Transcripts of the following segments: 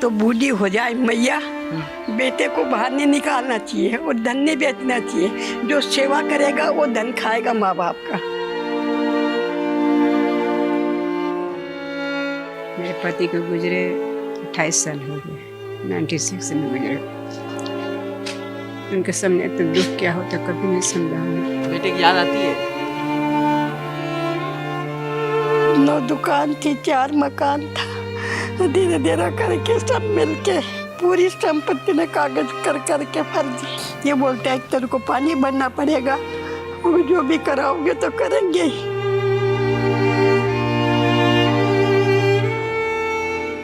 तो बूढ़ी हो जाए मैया, बेटे को बाहर नहीं निकालना चाहिए और धन नहीं बेचना चाहिए। जो सेवा करेगा वो धन खाएगा माँ बाप का। मेरे पति को गुजरे 28 साल हो गए, 96 में गुजरे। उनके सामने तो दुख क्या होता कभी नहीं समझा हमें। बेटे की याद आती है? 9 दुकान थी, 4 मकान था, धीरे धीरे करके सब मिलके पूरी संपत्ति ने कागज कर करके भर दी। ये बोलता है तेरे को पानी भरना पड़ेगा, वो जो भी कराओगे तो करेंगे ही।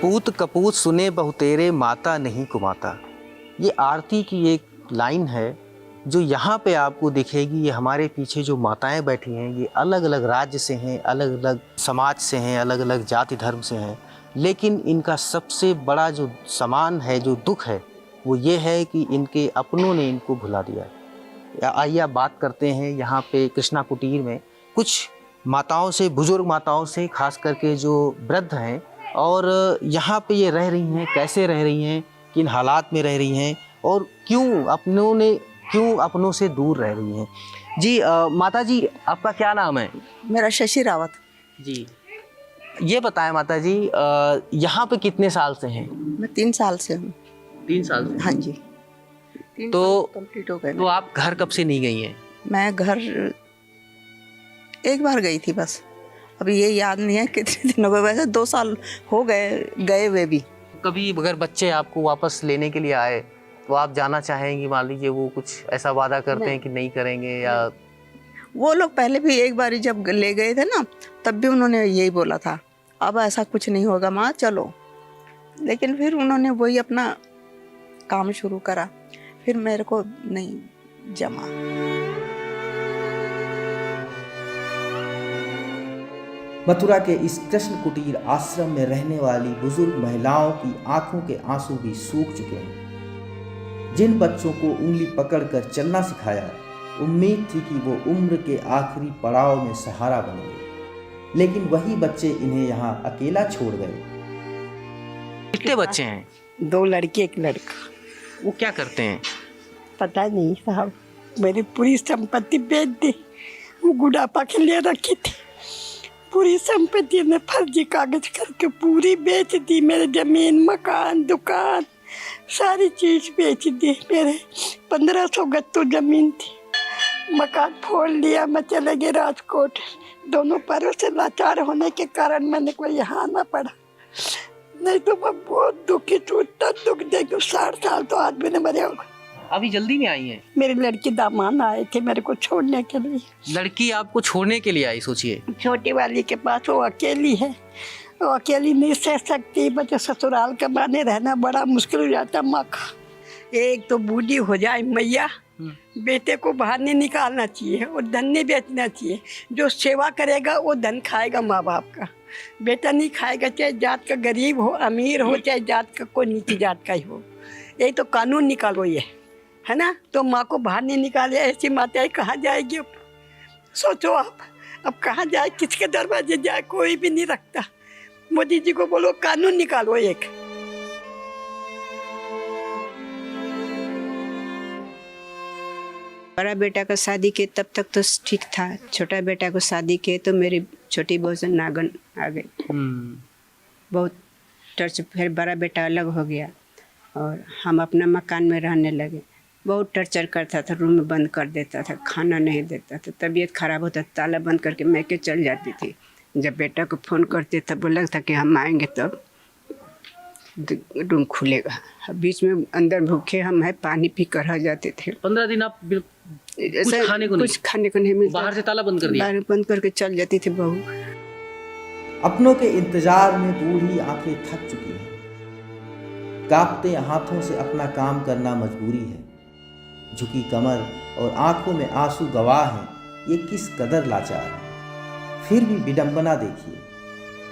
पूत कपूत सुने बहुतेरे माता नहीं कुमाता, ये आरती की एक लाइन है जो यहाँ पे आपको दिखेगी। ये हमारे पीछे जो माताएं बैठी हैं ये अलग अलग राज्य से हैं, अलग अलग समाज से हैं, अलग अलग जाति धर्म से हैं, लेकिन इनका सबसे बड़ा जो समान है, जो दुख है, वो ये है कि इनके अपनों ने इनको भुला दिया। आइए आप बात करते हैं यहाँ पे कृष्णा कुटीर में कुछ माताओं से, बुजुर्ग माताओं से, खास करके जो वृद्ध हैं और यहाँ पे ये रह रही हैं, कैसे रह रही हैं, किन हालात में रह रही हैं और क्यों अपनों से दूर रह रही हैं। जी माता जी, आपका क्या नाम है? मेरा शशि रावत जी, ये बताएं माता जी, यहाँ पे कितने साल से हैं? मैं 3 साल से हूँ। 3 साल से? हाँ जी, 3 तो साल कंप्लीट हो गए। तो आप घर कब से नहीं गई हैं? मैं घर एक बार गई थी बस, अभी ये याद नहीं है कितने दिन हो गए। वैसे 2 साल हो गए हुए भी। कभी अगर बच्चे आपको वापस लेने के लिए आए तो आप जाना चाहेंगी? मान लीजिए वो कुछ ऐसा वादा करते हैं कि नहीं करेंगे, या वो लोग पहले भी एक बार जब ले गए थे ना, तब भी उन्होंने यही बोला था, अब ऐसा कुछ नहीं होगा माँ, चलो। लेकिन फिर उन्होंने वही अपना काम शुरू करा, फिर मेरे को नहीं जमा। मथुरा के इस कृष्ण कुटीर आश्रम में रहने वाली बुजुर्ग महिलाओं की आंखों के आंसू भी सूख चुके हैं। जिन बच्चों को उंगली पकड़कर चलना सिखाया, उम्मीद थी कि वो उम्र के आखिरी पड़ाव में सहारा बनेंगे, लेकिन वही बच्चे इन्हें यहाँ अकेला छोड़ गए। कितने बच्चे हैं? 2 लड़के 1 लड़का। वो क्या करते हैं? पता नहीं साहब, मेरी पूरी संपत्ति बेच दी। वो बुढ़ापा के लिए रखी थी, पूरी संपत्ति ने फर्जी कागज करके पूरी बेच दी। मेरे जमीन, मकान, दुकान, सारी चीज बेच दी। मेरे 1500 गज तो जमीन थी, मकान फोड़ लिया। मैं चले गए राजकोट। दोनों पैरों से लाचार होने के कारण मैंने को यहाँ आना पड़ा, नहीं तो मैं बहुत दुखी थी। इतना दुख देखो, 60 साल तो आदमी ने मरे होगा। अभी जल्दी में आई हैं? मेरी लड़की दामाद आए थे मेरे को छोड़ने के लिए। लड़की आपको छोड़ने के लिए आई? सोचिए, छोटी वाली के पास वो अकेली है, वो अकेली नहीं सह सकती। बच्चे ससुराल के बहाने रहना बड़ा मुश्किल हो जाता माँ का। एक तो बूढ़ी हो जाए मैया, बेटे को बाहर नहीं निकालना चाहिए और धन नहीं बेचना चाहिए। जो सेवा करेगा वो धन खाएगा माँ बाप का, बेटा नहीं खाएगा। चाहे जात का गरीब हो, अमीर हो, चाहे जात का कोई नीची जात का ही हो। यही तो कानून निकालो ये, है ना। तो माँ को बाहर नहीं निकाले, ऐसी माताएं कहाँ जाएगी? सोचो आप, अब कहाँ जाए, किसके दरवाजे जाए? कोई भी नहीं रखता। मोदी जी को बोलो कानून निकालो एक। बड़ा बेटा का शादी किए तब तक तो ठीक था, छोटा बेटा को शादी किए तो मेरी छोटी बहू से नागन आ गई। बहुत टर्च। फिर बड़ा बेटा अलग हो गया और हम अपना मकान में रहने लगे। बहुत टर्चर करता था, रूम में बंद कर देता था, खाना नहीं देता था, तबीयत खराब होता, ताला बंद करके मैके चल जाती थी। जब बेटा को फ़ोन करते तब बोला था कि हम आएंगे तब रूम खुलेगा। बीच में अंदर भूखे हम है, पानी पी कर रह जाते थे। 15 दिन आप कुछ खाने को नहीं मिलता, बाहर से ताला बंद कर दिया? बाहर बंद करके चल जाती थी बहू। अपनों के इंतजार में बूढ़ी आंखें थक चुकी हैं, कांपते हाथों से अपना काम करना मजबूरी है। झुकी कमर और आंखों में आंसू गवाह हैं, ये किस कदर लाचार है। फिर भी विडंबना देखिए,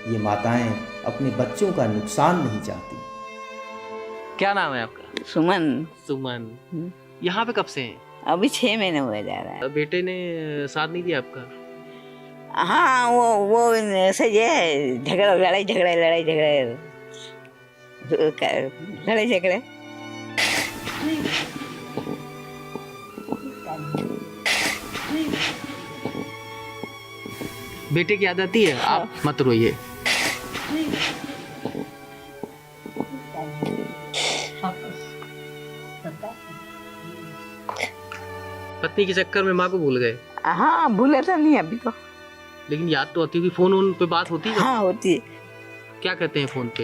ये माताएं अपने बच्चों का नुकसान नहीं चाहती। क्या नाम है आपका? सुमन। सुमन। यहाँ पे कब से हैं? अभी 6 महीने हुए जा रहा है। बेटे ने साथ नहीं दिया आपका? हाँ, वो सही है, लड़ाई झगड़े लड़े झगड़े। बेटे की याद आती है? आप मत रोइए। पत्नी के चक्कर में माँ को भूल गए? हाँ, भूले तो नहीं अभी तो। लेकिन याद तो आती होगी। फोन उन पे बात होती है? हाँ, होती है। क्या कहते हैं फोन पे?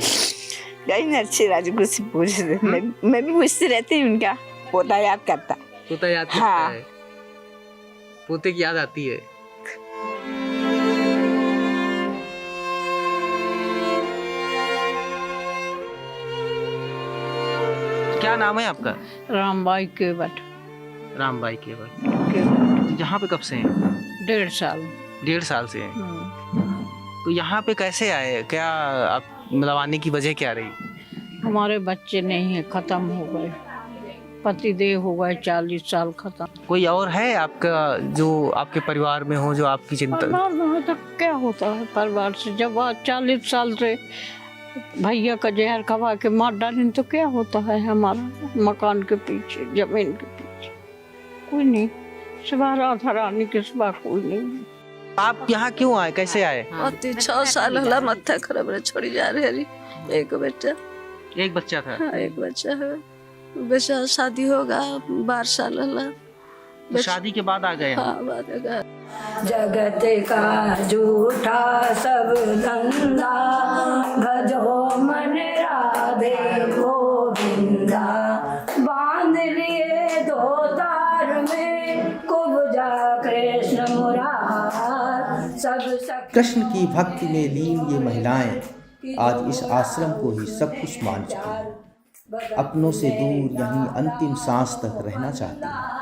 कहीं ना अच्छी राजगुरु से पूछते, मैं भी पूछती रहती हूँ उनका। पोता याद करता। पोता याद करता हाँ। है। पोते की याद आती है। क्या नाम है आपका? रामबाई केवट। रामबाई केवल। यहाँ पे कब से हैं? 1.5 साल। 1.5 साल से हैं। तो यहाँ पे कैसे आए? क्या आप मतलब आने की वजह क्या रही? हमारे बच्चे नहीं है, खत्म हो गए। पतिदेव हो गए 40 साल खत्म। कोई और है आपका जो आपके परिवार में हो जो आपकी चिंता? परिवार में तो क्या होता है परिवार से, जब आज 40 साल से भैया का जहर खवा के मार डालें तो क्या होता है हमारा मकान के पीछे, जमीन के पीछे? कोई नहीं, सिवा राधा रानी के सिवा कोई नहीं। आप यहाँ क्यों आए? कैसे आए? 6 साल हला मत्था खराब रहे, छोड़ी जा रही। एक बेटा। एक बच्चा था? हाँ, एक बच्चा है। बेचा शादी होगा 12 साल हला। तो शादी के बाद आ गए? हाँ, बाद में गए। जगत का झूठा सब धंधा, भजो मन राधे गोविंदा। बांध लिए 2 तार में, कुब्जा कृष्ण मुरार। सब कृष्ण की भक्ति में लीन ये महिलाएं आज इस आश्रम को ही सब कुछ मान चुकी हैं। अपनों से दूर यहीं अंतिम सांस तक रहना चाहती हैं।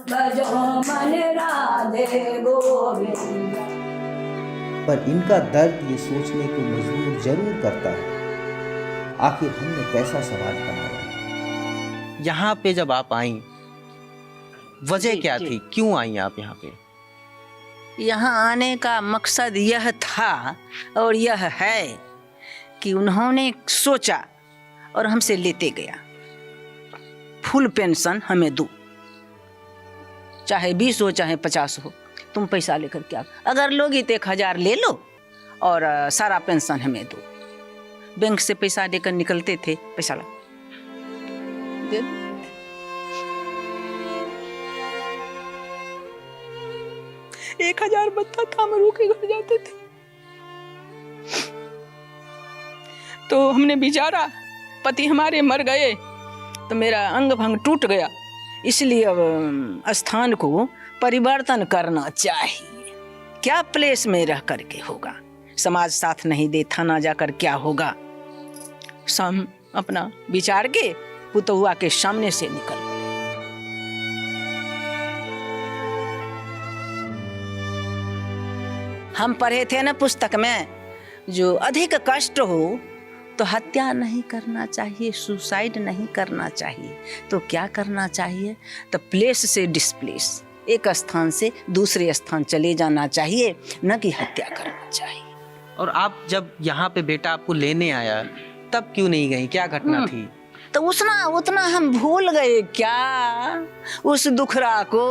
भजो मन राधे गोविंदा। पर इनका दर्द ये सोचने को मजबूर जरूर करता है, आखिर हमने कैसा समाज बनाया। यहाँ पे जब आप आई, वजह क्या थी? क्यों आई आप यहाँ पे? यहाँ आने का मकसद यह था और यह है कि उन्होंने सोचा और हमसे लेते गया, फुल पेंशन हमें दो, चाहे 20 हो चाहे 50 हो, तुम पैसा लेकर क्या, अगर लोगी तो 1000 ले लो और सारा पेंशन हमें दो। बैंक से पैसा लेकर निकलते थे, पैसा ला दे। 1000 बत्ता था, हम रोके घर जाते थे। तो हमने विचारा पति हमारे मर गए तो मेरा अंग भंग टूट गया, इसलिए अब स्थान को परिवर्तन करना चाहिए। क्या प्लेस में रह करके होगा, समाज साथ नहीं दे, थाना जाकर क्या होगा। हम अपना विचार के पुतहुआ के सामने से निकल। हम पढ़े थे ना पुस्तक में, जो अधिक कष्ट हो तो हत्या नहीं करना चाहिए, सुसाइड नहीं करना चाहिए। तो क्या करना चाहिए? तो प्लेस से डिस्प्लेस, एक स्थान से दूसरे स्थान चले जाना चाहिए, न कि हत्या करना चाहिए। और आप जब यहाँ पे बेटा आपको लेने आया तब क्यों नहीं गई? क्या घटना थी? तो उतना हम भूल गए क्या उस दुखरा को?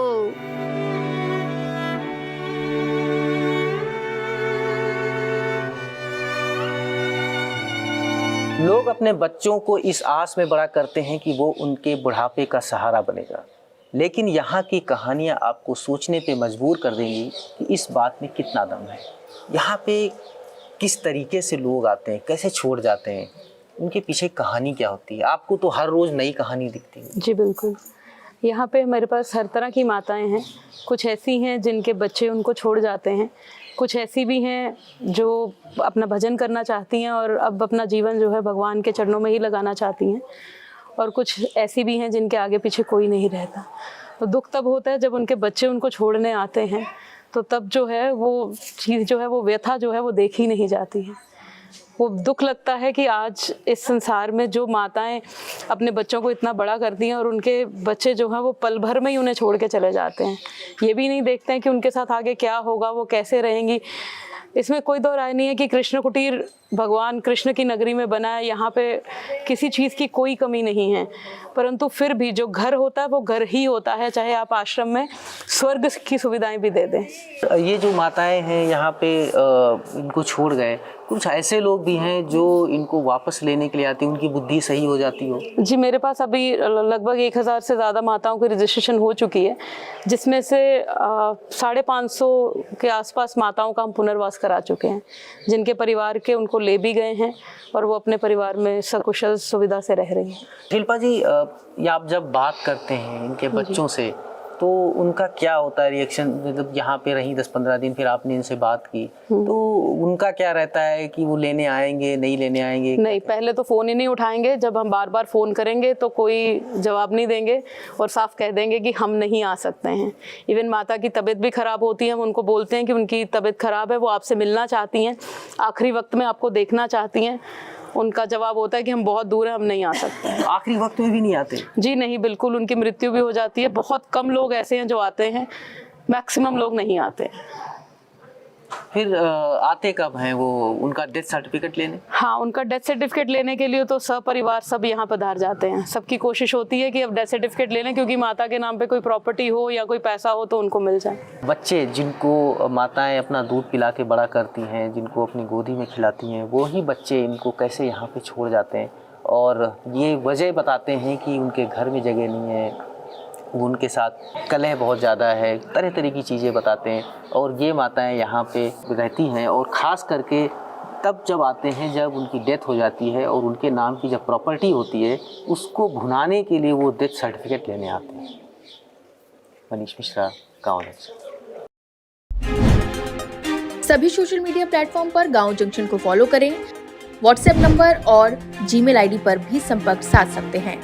लोग अपने बच्चों को इस आस में बड़ा करते हैं कि वो उनके बुढ़ापे का सहारा बनेगा, लेकिन यहाँ की कहानियाँ आपको सोचने पे मजबूर कर देंगी कि इस बात में कितना दम है। यहाँ पे किस तरीके से लोग आते हैं, कैसे छोड़ जाते हैं, उनके पीछे कहानी क्या होती है। आपको तो हर रोज़ नई कहानी दिखती है। जी बिल्कुल, यहाँ पे हमारे पास हर तरह की माताएं हैं। कुछ ऐसी हैं जिनके बच्चे उनको छोड़ जाते हैं, कुछ ऐसी भी हैं जो अपना भजन करना चाहती हैं और अब अपना जीवन जो है भगवान के चरणों में ही लगाना चाहती हैं, और कुछ ऐसी भी हैं जिनके आगे पीछे कोई नहीं रहता। तो दुख तब होता है जब उनके बच्चे उनको छोड़ने आते हैं, तो तब जो है वो चीज़ जो है, वो व्यथा जो है वो देखी नहीं जाती है। वो दुख लगता है कि आज इस संसार में जो माताएं अपने बच्चों को इतना बड़ा करती हैं और उनके बच्चे जो हैं वो पल भर में ही उन्हें छोड़ के चले जाते हैं। ये भी नहीं देखते हैं कि उनके साथ आगे क्या होगा, वो कैसे रहेंगी। इसमें कोई दो राय नहीं है कि कृष्ण कुटीर भगवान कृष्ण की नगरी में बना है, यहाँ पे किसी चीज़ की कोई कमी नहीं है। परंतु फिर भी जो घर होता है वो घर ही होता है, चाहे आप आश्रम में स्वर्ग की सुविधाएं भी दे दें। ये जो माताएं हैं यहाँ पे इनको छोड़ गए, कुछ ऐसे लोग भी हैं जो इनको वापस लेने के लिए आते हैं, उनकी बुद्धि सही हो जाती हो? जी, मेरे पास अभी लगभग 1000 से ज़्यादा माताओं की रजिस्ट्रेशन हो चुकी है, जिसमें से 550 के आसपास माताओं का हम पुनर्वास करा चुके हैं, जिनके परिवार के उनको ले भी गए हैं और वो अपने परिवार में सकुशल सुविधा से रह रही हैं। शिल्पा जी, या आप जब बात करते हैं इनके बच्चों से तो उनका क्या होता है रिएक्शन? मतलब यहाँ पे रही 10-15 दिन, फिर आपने इनसे बात की तो उनका क्या रहता है कि वो लेने आएंगे, नहीं लेने आएंगे? नहीं, पहले तो फ़ोन ही नहीं उठाएंगे। जब हम बार बार फ़ोन करेंगे तो कोई जवाब नहीं देंगे और साफ कह देंगे कि हम नहीं आ सकते हैं। इवन माता की तबीयत भी ख़राब होती है, हम उनको बोलते हैं कि उनकी तबीयत ख़राब है, वो आपसे मिलना चाहती हैं, आखिरी वक्त में आपको देखना चाहती हैं। उनका जवाब होता है कि हम बहुत दूर हैं, हम नहीं आ सकते हैं। आखिरी वक्त में भी नहीं आते? जी नहीं, बिल्कुल। उनकी मृत्यु भी हो जाती है। बहुत कम लोग ऐसे हैं जो आते हैं, मैक्सिमम लोग नहीं आते। फिर आते कब हैं वो उनका डेथ सर्टिफिकेट लेने? हाँ, उनका डेथ सर्टिफिकेट लेने के लिए तो सपरिवार सब यहाँ पधार जाते हैं। सबकी कोशिश होती है कि अब डेथ सर्टिफिकेट ले लें, क्योंकि माता के नाम पे कोई प्रॉपर्टी हो या कोई पैसा हो तो उनको मिल जाए। बच्चे जिनको माताएं अपना दूध पिला के बड़ा करती हैं, जिनको अपनी गोदी में खिलाती हैं, वो ही बच्चे इनको कैसे यहाँ पे छोड़ जाते हैं और ये वजह बताते हैं कि उनके घर में जगह नहीं है, उनके साथ कलह बहुत ज़्यादा है, तरह तरह की चीज़ें बताते हैं। और ये माताएं यहाँ पे रहती हैं और ख़ास करके तब जब आते हैं जब उनकी डेथ हो जाती है और उनके नाम की जब प्रॉपर्टी होती है उसको भुनाने के लिए वो डेथ सर्टिफिकेट लेने आते हैं। मनीष मिश्रा, गाँव जंक्शन। सभी सोशल मीडिया प्लेटफॉर्म पर गाँव जंक्शन को फॉलो करें। व्हाट्सएप नंबर और जीमेल आईडी पर भी संपर्क साध सकते हैं।